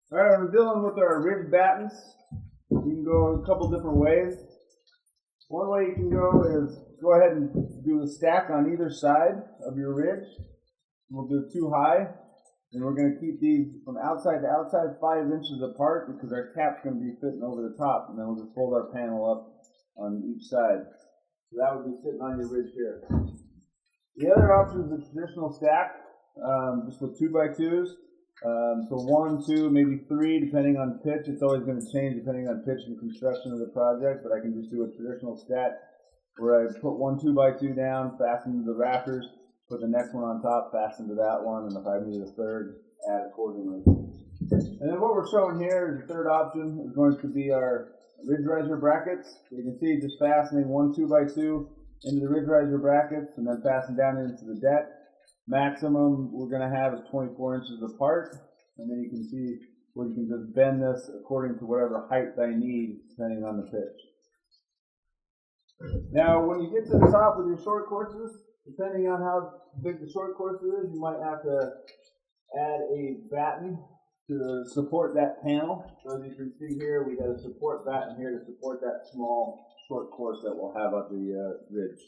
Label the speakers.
Speaker 1: Alright, we're dealing with our ridge battens. You can go a couple different ways. One way you can go is go ahead and do a stack on either side of your ridge. We'll do it too high, and we're going to keep these from outside to outside 5 inches apart because our cap's going to be fitting over the top, and then we'll just fold our panel up on each side. So that would be sitting on your ridge here. The other option is a traditional stack, just with 2x2s. So 1, 2, maybe 3, depending on pitch. It's always going to change depending on pitch and construction of the project, but I can just do a traditional stack where I put one 2x2 down, fasten to the rafters, put the next one on top, fasten to that one, and if I need a third, add accordingly. And then what we're showing here is the third option is going to be our ridge riser brackets. You can see just fastening one 2x2 into the ridge riser brackets and then fasten down into the deck. Maximum we're going to have is 24 inches apart, and then you can see where you can just bend this according to whatever height I need depending on the pitch. Now when you get to the top with your short courses, depending on how big the short course is, you might have to add a batten to support that panel. So as you can see here, we got a support batten here to support that small short course that we'll have up the ridge.